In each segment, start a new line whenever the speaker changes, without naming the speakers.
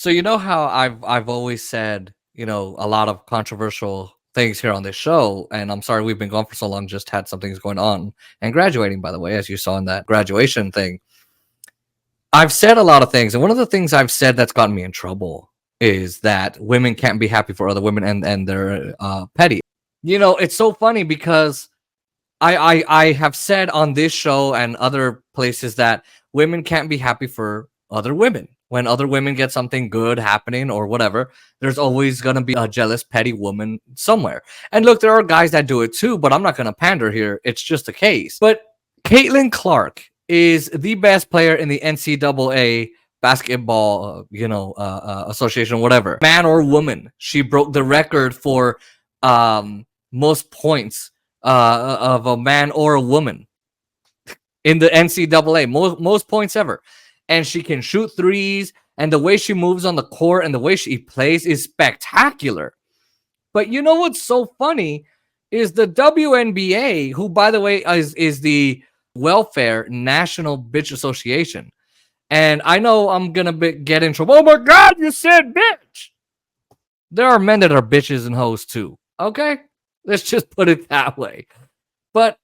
So you know how I've always said, a lot of controversial things here on this show, and I'm sorry we've been gone for so long, just had some things going on and graduating, by the way, as you saw in that graduation thing. I've said a lot of things, and one of the things I've said that's gotten me in trouble is that women can't be happy for other women and they're petty. It's so funny because I have said on this show and other places that women can't be happy for other women. When other women get something good happening or whatever, there's always going to be a jealous, petty woman somewhere. And look, there are guys that do it too, but I'm not going to pander here. It's just a case. But Caitlin Clark is the best player in the NCAA basketball, association, whatever, man or woman. She broke the record for most points of a man or a woman in the NCAA, most points ever. And she can shoot threes, and the way she moves on the court and the way she plays is spectacular. But you know what's so funny is the WNBA, who, by the way, is the Welfare National Bitch Association. And I know I'm going to get in trouble. Oh my God, you said bitch. There are men that are bitches and hoes too. Okay? Let's just put it that way. But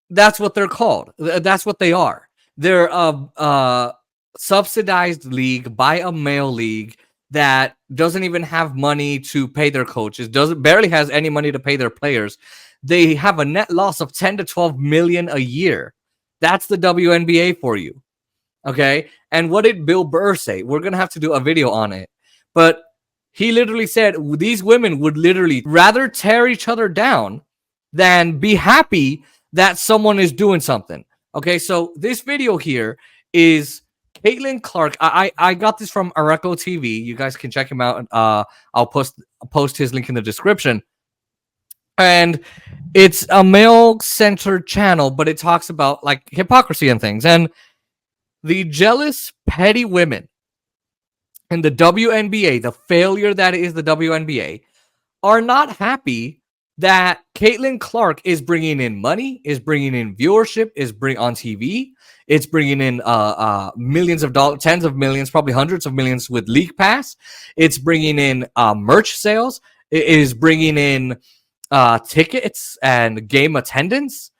that's what they're called. That's what they are. They're a subsidized league by a male league that doesn't even have money to pay their coaches, barely has any money to pay their players. They have a net loss of 10 to 12 million a year. That's the WNBA for you. Okay? And what did Bill Burr say? We're going to have to do a video on it. But he literally said these women would literally rather tear each other down than be happy that someone is doing something. Okay, so this video here is Caitlin Clark. I got this from Areco TV. You guys can check him out. I'll post his link in the description. And it's a male-centered channel, but it talks about like hypocrisy and things. And the jealous, petty women in the WNBA, the failure that is the WNBA, are not happy that Caitlin Clark is bringing in money, is bringing in viewership, is bring on TV. It's bringing in millions of dollars, tens of millions, probably hundreds of millions with League Pass. It's bringing in merch sales. It is bringing in tickets and game attendance.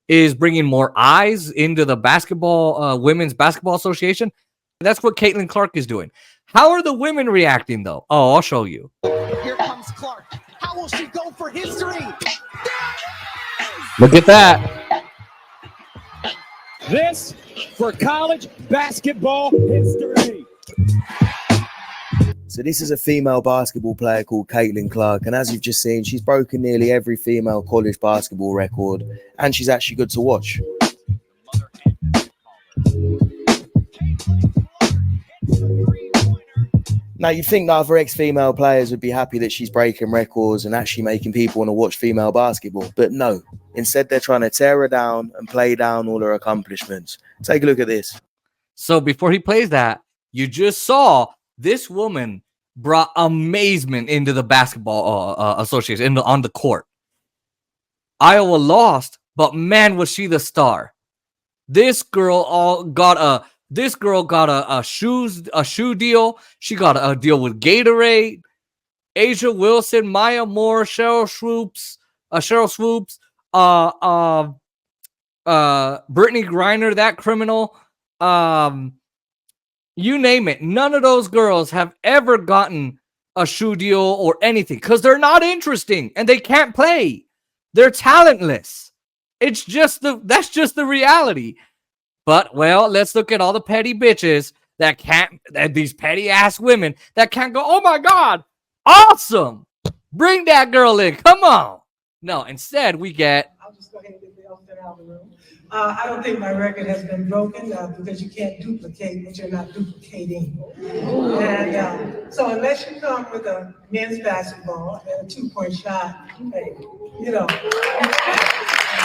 It is bringing more eyes into the Women's Basketball Association. That's what Caitlin Clark is doing. How are the women reacting, though? Oh, I'll show you.
Here comes Clark. How will she go for history?
Look at that.
This for college basketball history.
So this is a female basketball player called Caitlin Clark, and as you've just seen, she's broken nearly every female college basketball record, and she's actually good to watch. Now, you'd think that other ex-female players would be happy that she's breaking records and actually making people want to watch female basketball. But no, instead they're trying to tear her down and play down all her accomplishments. Take a look at this.
So before he plays that, you just saw this woman brought amazement into the basketball association on the court. Iowa lost, but man, was she the star. This girl got a shoe deal. She got a deal with Gatorade, Asia Wilson, Maya Moore, Cheryl Swoops, Brittany Griner, that criminal, you name it. None of those girls have ever gotten a shoe deal or anything because they're not interesting and they can't play. They're talentless. That's just the reality. But, well, let's look at all the petty bitches these petty ass women that can't go, oh my God, awesome. Bring that girl in. Come on. No, instead we get.
I'll just go ahead and get the elephant out of the room. I don't think my record has been broken because you can't duplicate what you're not duplicating. And so unless you come with a men's basketball and a 2-point shot, hey,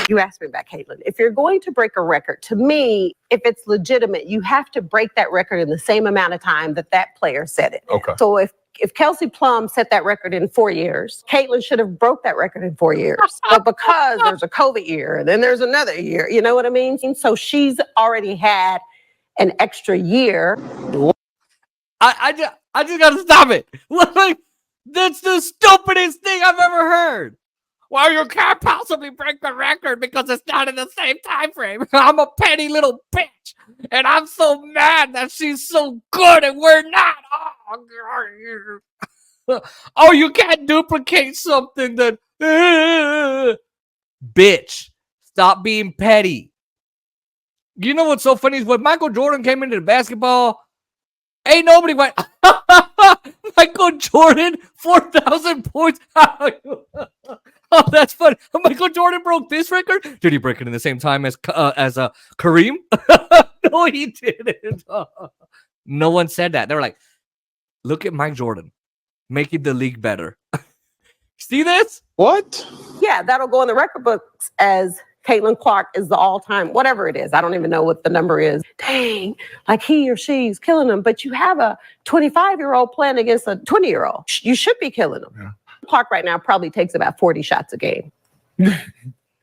You asked me about Caitlin. If you're going to break a record, to me, if it's legitimate, you have to break that record in the same amount of time that player set it.
Okay.
So if Kelsey Plum set that record in 4 years, Caitlin should have broke that record in 4 years. But because there's a COVID year and then there's another year, you know what I mean? So she's already had an extra year.
I just gotta stop it. Like, that's the stupidest thing I've ever heard. Well, you can't possibly break the record because it's not in the same time frame. I'm a petty little bitch, and I'm so mad that she's so good and we're not. Oh, you can't duplicate something that. Bitch, stop being petty. You know what's so funny is when Michael Jordan came into the basketball, ain't nobody went. Michael Jordan, 4,000 points. Oh, that's funny. Michael Jordan broke this record. Did he break it in the same time as Kareem? No, he didn't. No one said that. They were like, look at Mike Jordan making the league better. See this?
What?
Yeah, that'll go in the record books as Caitlin Clark is the all-time, whatever it is. I don't even know what the number is. Dang, like he or she's killing them. But you have a 25-year-old playing against a 20-year-old. You should be killing them. Yeah. Clark right now probably takes about 40 shots a game.
Here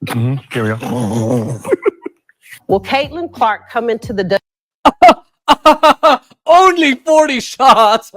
we go.
Will Caitlin Clark come into the...
Only 40 shots.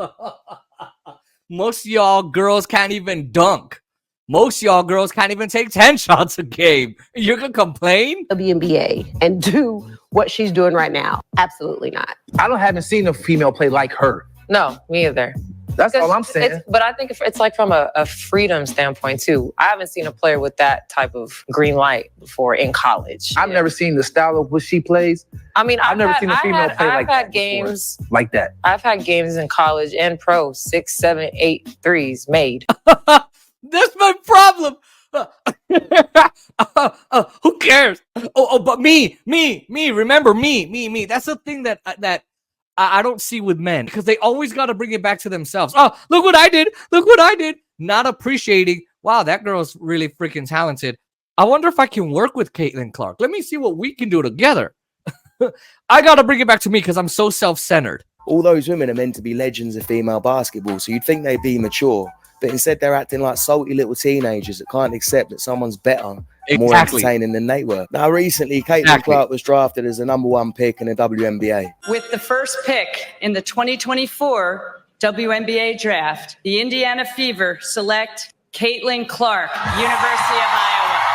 Most of y'all girls can't even dunk. Most of y'all girls can't even take 10 shots a game. You can complain?
WNBA and do what she's doing right now. Absolutely not.
haven't seen a female play like her.
No, me either.
That's all I'm saying.
But I think it's like from a freedom standpoint too. I haven't seen a player with that type of green light before in college.
I've never seen the style of what she plays.
I mean,
I've never seen a female play like that.
I've had games
like that.
I've had games in college and pro 6, 7, 8 threes made.
That's my problem. Who cares? But me. Remember me. That's the thing that I don't see with men, because they always got to bring it back to themselves. Oh, look what I did. Not appreciating, wow, that girl's really freaking talented. I wonder if I can work with Caitlin Clark. Let me see what we can do together. I got to bring it back to me because I'm so self-centered.
All those women are meant to be legends of female basketball, so you'd think they'd be mature, but instead they're acting like salty little teenagers that can't accept that someone's better, more entertaining than they were. Now, recently, Caitlin Clark was drafted as the #1 pick in the WNBA.
With the first pick in the 2024 WNBA draft, the Indiana Fever select Caitlin Clark, University of Iowa.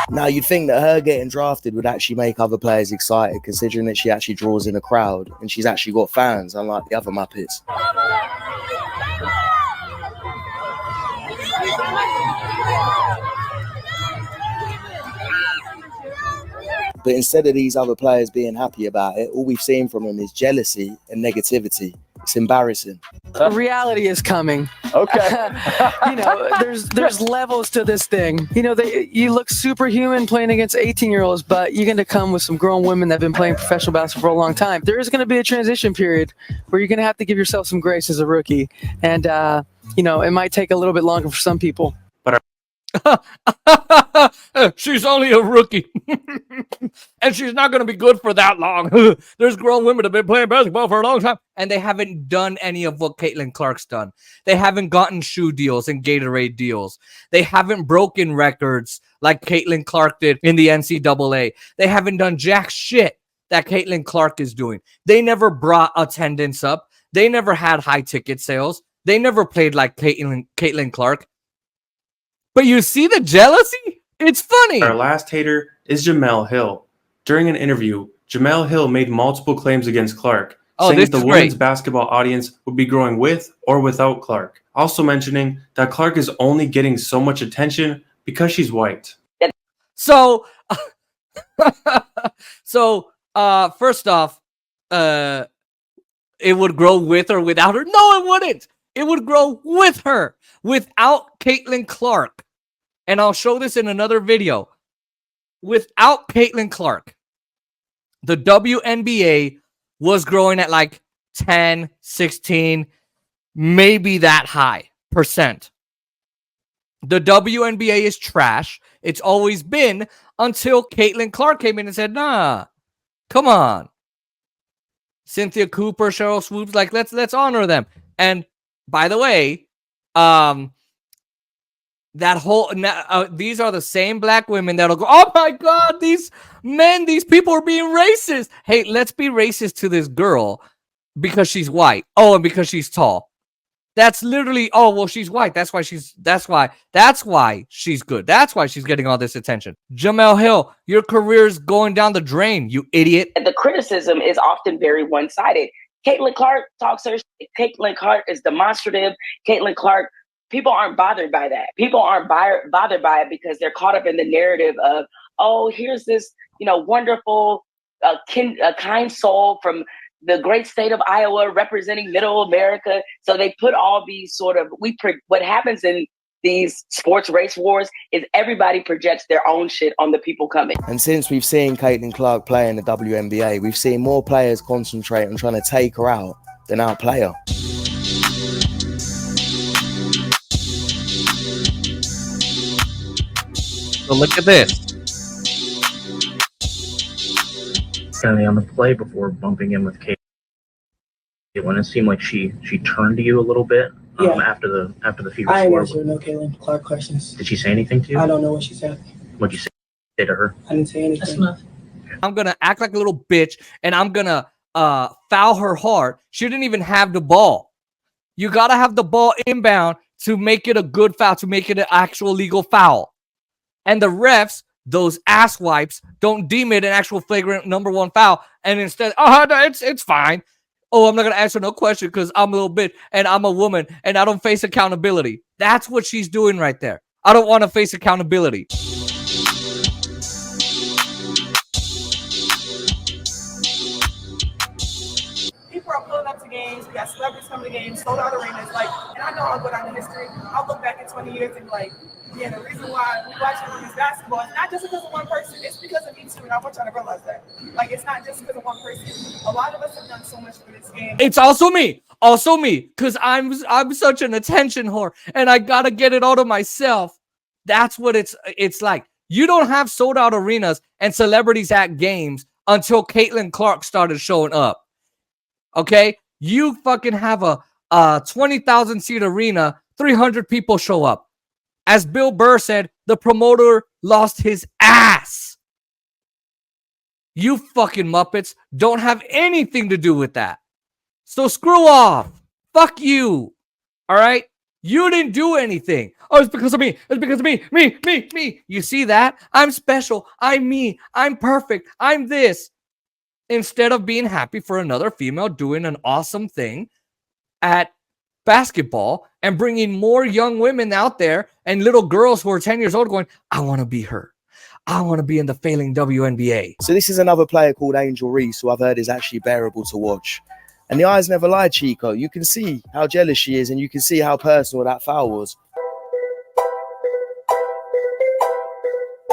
Now, you'd think that her getting drafted would actually make other players excited, considering that she actually draws in a crowd and she's actually got fans, unlike the other Muppets. But instead of these other players being happy about it, all we've seen from them is jealousy and negativity. It's embarrassing.
The reality is coming.
Okay.
There's levels to this thing. You look superhuman playing against 18-year-olds, but you're going to come with some grown women that have been playing professional basketball for a long time. There is going to be a transition period where you're going to have to give yourself some grace as a rookie. And, it might take a little bit longer for some people.
She's only a rookie. And she's not going to be good for that long. There's grown women that have been playing basketball for a long time, and they haven't done any of what Caitlin Clark's done. They haven't gotten shoe deals and Gatorade deals. They haven't broken records like Caitlin Clark did in the NCAA. They haven't done jack shit that Caitlin Clark is doing. They never brought attendance up. They never had high ticket sales. They never played like Caitlin Clark. But you see the jealousy? It's funny.
Our last hater is Jamel Hill. During an interview, Jamel Hill made multiple claims against Clark, saying that the women's basketball audience would be growing with or without Clark. Also mentioning that Clark is only getting so much attention because she's white.
So first off, it would grow with or without her. No, it wouldn't. It would grow with her, without Caitlin Clark. And I'll show this in another video. Without Caitlin Clark, the WNBA was growing at like 10, 16, maybe that high percent. The WNBA is trash. It's always been, until Caitlin Clark came in and said, nah, come on. Cynthia Cooper, Cheryl Swoops, like let's honor them. And by the way, these are the same black women that'll go, oh my God, these people are being racist. Hey, let's be racist to this girl because she's white. Oh, and because she's tall. That's literally, oh, well, she's white. That's why she's good. That's why she's getting all this attention. Jemele Hill, your career's going down the drain, you idiot.
The criticism is often very one-sided. Caitlin Clark talks her shit. Caitlin Clark is demonstrative. Caitlin Clark, people aren't bothered by that. People aren't bothered by it because they're caught up in the narrative of, oh, here's this, wonderful, kind soul from the great state of Iowa representing middle America. So they put all these sort of, what happens in these sports race wars is everybody projects their own shit on the people coming.
And since we've seen Caitlin Clark play in the WNBA, we've seen more players concentrate on trying to take her out than outplay her.
So look at this.
On the play before bumping in with Caitlin, it seemed like she turned to you a little bit after the Fever
I ain't
score.
answering no Caitlin Clark questions.
Did she say anything to you?
I don't know what she said.
What'd you say to her?
I didn't say anything. That's enough.
I'm going to act like a little bitch, and I'm going to foul her hard. She didn't even have the ball. You got to have the ball inbound to make it a good foul, to make it an actual legal foul. And the refs, those ass wipes, don't deem it an actual flagrant number one foul, and instead, it's fine. Oh, I'm not going to answer no question because I'm a little bitch and I'm a woman and I don't face accountability. That's what she's doing right there. I don't want to face accountability.
People are pulling up to games. We got celebrities coming to games, sold out arenas. And I know I'll go down in history. I'll look back in 20 years and be like, yeah, the reason why we watch women's basketball is not just because of one person. It's because of you too, and I want y'all to realize that. It's not just because of one person. A lot of us have done so much for this game.
It's also me, because I'm such an attention whore, and I gotta get it all to myself. That's what it's like. You don't have sold out arenas and celebrities at games until Caitlin Clark started showing up. Okay, you fucking have a 20,000 seat arena, 300 people show up. As Bill Burr said, the promoter lost his ass. You fucking Muppets don't have anything to do with that. So screw off. Fuck you. All right? You didn't do anything. Oh, it's because of me. It's because of me. Me. You see that? I'm special. I'm me. I'm perfect. I'm this. Instead of being happy for another female doing an awesome thing at basketball and bringing more young women out there and little girls who are 10 years old going, I want to be her. I want to be in the failing WNBA.
So this is another player called Angel Reese, who I've heard is actually bearable to watch. And the eyes never lie, Chico. You can see how jealous she is, and you can see how personal that foul was.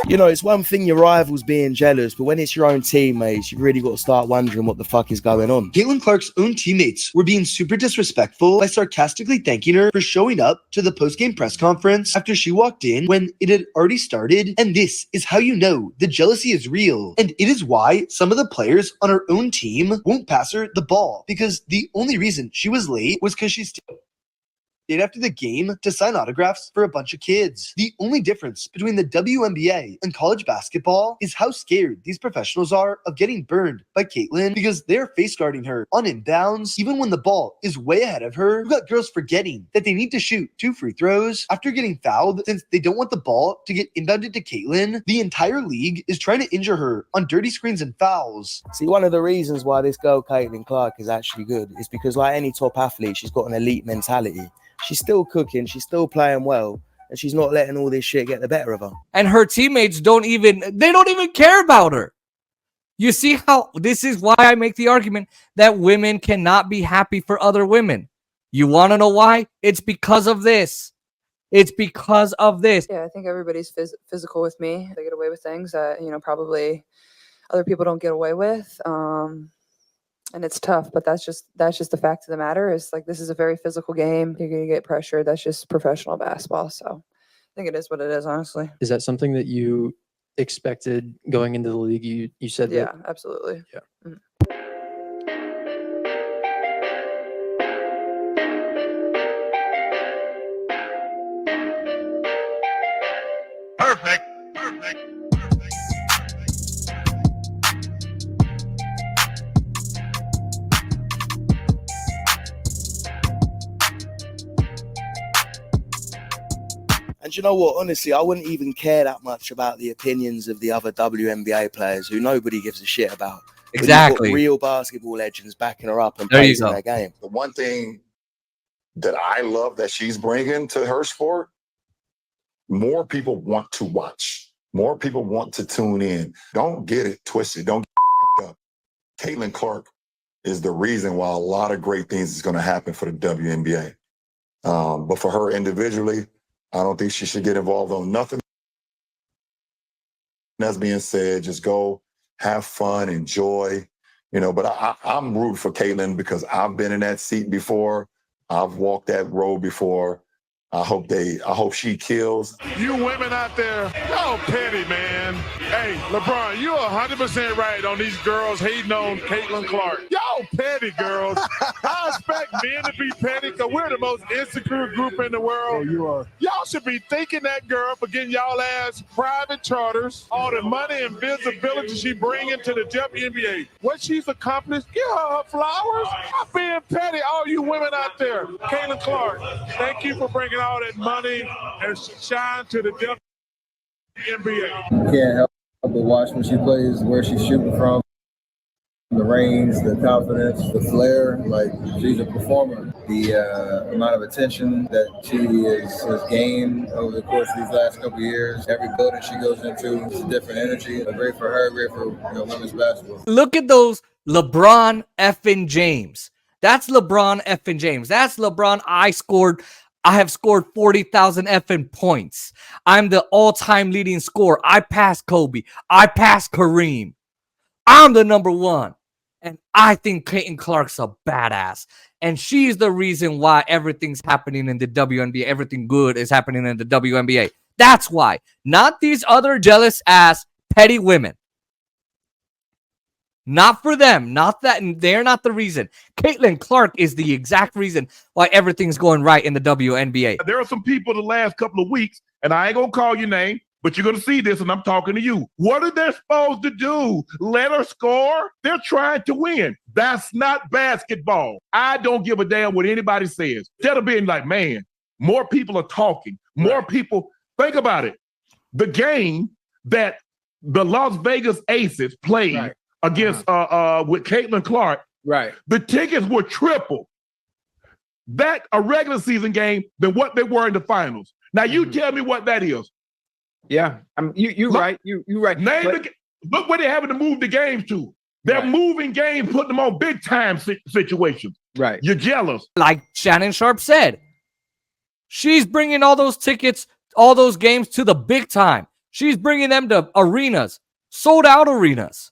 It's one thing your rivals being jealous, but when it's your own teammates, you've really got to start wondering what the fuck is going on.
Caitlin Clark's own teammates were being super disrespectful by sarcastically thanking her for showing up to the post-game press conference after she walked in when it had already started. And this is how you know the jealousy is real. And it is why some of the players on her own team won't pass her the ball, because the only reason she was late was because she stayed after the game to sign autographs for a bunch of kids. The only difference between the WNBA and college basketball is how scared these professionals are of getting burned by Caitlin, because they're face guarding her on inbounds even when the ball is way ahead of her. We've got girls forgetting that they need to shoot 2 free throws after getting fouled since they don't want the ball to get inbounded to Caitlin. The entire league is trying to injure her on dirty screens and fouls.
See, one of the reasons why this girl Caitlin Clark is actually good is because, like any top athlete, she's got an elite mentality. She's still cooking, she's still playing well, and she's not letting all this shit get the better of her.
And her teammates don't even care about her. You see how this is why I make the argument that women cannot be happy for other women. You want to know why? It's because of this. It's because of this.
Yeah, I think everybody's physical with me. They get away with things that, probably other people don't get away with. And it's tough, but that's just the fact of the matter. Is this is a very physical game. You're gonna get pressure. That's just professional basketball. So I think it is what it is, honestly.
Is that something that you expected going into the league? You said that.
Yeah, absolutely.
Yeah.
Mm-hmm.
Perfect.
And you know what? Honestly, I wouldn't even care that much about the opinions of the other WNBA players who nobody gives a shit about.
Exactly.
But you've got real basketball legends backing her up and
There you
praising
go.
their game.
The one thing that I love that she's bringing to her sport, more people want to watch. More people want to tune in. Don't get it twisted. Don't get up. Caitlin Clark is the reason why a lot of great things is going to happen for the WNBA. But for her individually, I don't think she should get involved on nothing. That's being said, just go have fun, enjoy, but I'm rooting for Caitlin because I've been in that seat before. I've walked that road before. I hope she kills.
You women out there, y'all petty, man. Hey, LeBron, you're 100% right on these girls hating on Caitlin Clark. Y'all petty, girls. I expect men to be petty because we're the most insecure group in the world. Oh, you are. Y'all should be thanking that girl for getting y'all ass private charters, all the money and visibility she bringing to the WNBA. What she's accomplished, give her her flowers. Stop being petty, all you women out there. Caitlin Clark, thank you for bringing all that money and shine to the WNBA.
Can't help but watch when she plays, where she's shooting from, the range, the confidence, the flair. Like, she's a performer. The amount of attention that she has gained over the course of these last couple of years. Every building she goes into is a different energy. Great for her, great for women's basketball.
Look at those LeBron effing James. That's LeBron effing James. That's LeBron. I have scored 40,000 effing points. I'm the all-time leading scorer. I passed Kobe. I passed Kareem. I'm the number one. And I think Caitlin Clark's a badass. And she's the reason why everything's happening in the WNBA. Everything good is happening in the WNBA. That's why. Not these other jealous-ass petty women. Not for them. Not that. They're not the reason. Caitlin Clark is the exact reason why everything's going right in the WNBA.
There are some people the last couple of weeks, and I ain't going to call your name, but you're going to see this, and I'm talking to you. What are they supposed to do? Let her score? They're trying to win. That's not basketball. I don't give a damn what anybody says. Instead of being like, man, more people are talking. More people. Think about it. The game that the Las Vegas Aces played against with Caitlin Clark, the tickets were triple that a regular season game than what they were in the finals. Now you tell me what that is.
Yeah, you're right. You're right.
Look what they're having to move the games to. They're moving games, putting them on big time situations.
Right.
You're jealous.
Like Shannon Sharp said, she's bringing all those tickets, all those games to the big time. She's bringing them to arenas, sold out arenas.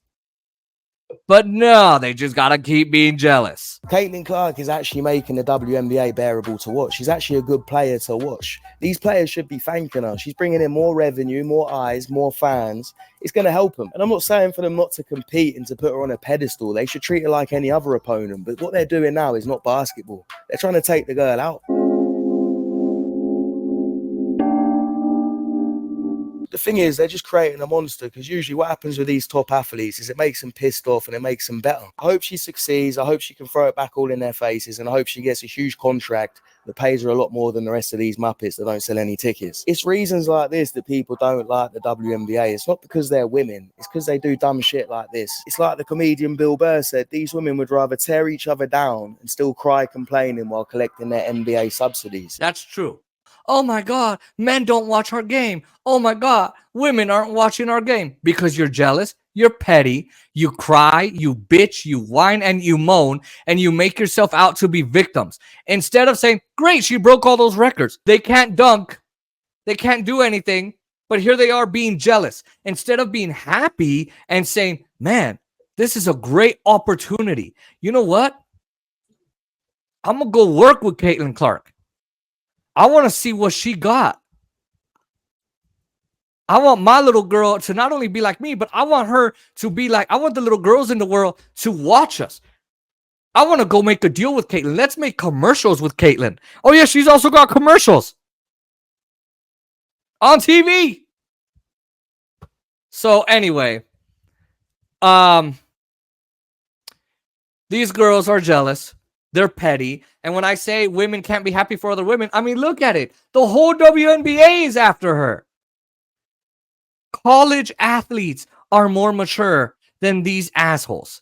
But no, they just got to keep being jealous.
Caitlin Clark is actually making the WNBA bearable to watch. She's actually a good player to watch. These players should be thanking her. She's bringing in more revenue, more eyes, more fans. It's going to help them. And I'm not saying for them not to compete and to put her on a pedestal. They should treat her like any other opponent. But what they're doing now is not basketball. They're trying to take the girl out. The thing is, they're just creating a monster, because usually what happens with these top athletes is it makes them pissed off and it makes them better. I hope she succeeds. I hope she can throw it back all in their faces, and I hope she gets a huge contract that pays her a lot more than the rest of these Muppets that don't sell any tickets. It's reasons like this that people don't like the WNBA. It's not because they're women. It's because they do dumb shit like this. It's like the comedian Bill Burr said, these women would rather tear each other down and still cry complaining while collecting their NBA subsidies.
That's true. Oh my God, men don't watch our game. Oh my God, women aren't watching our game. Because you're jealous, you're petty, you cry, you bitch, you whine, and you moan, and you make yourself out to be victims. Instead of saying, great, she broke all those records. They can't dunk. They can't do anything. But here they are being jealous. Instead of being happy and saying, man, this is a great opportunity. You know what? I'm going to go work with Caitlin Clark. I want to see what she got. I want my little girl to not only be like me, but I want her to be like, I want the little girls in the world to watch us. I want to go make a deal with Caitlin. Let's make commercials with Caitlin. Oh yeah, she's also got commercials on TV. So anyway, these girls are jealous. They're petty. And when I say women can't be happy for other women, I mean, look at it. The whole WNBA is after her. College athletes are more mature than these assholes.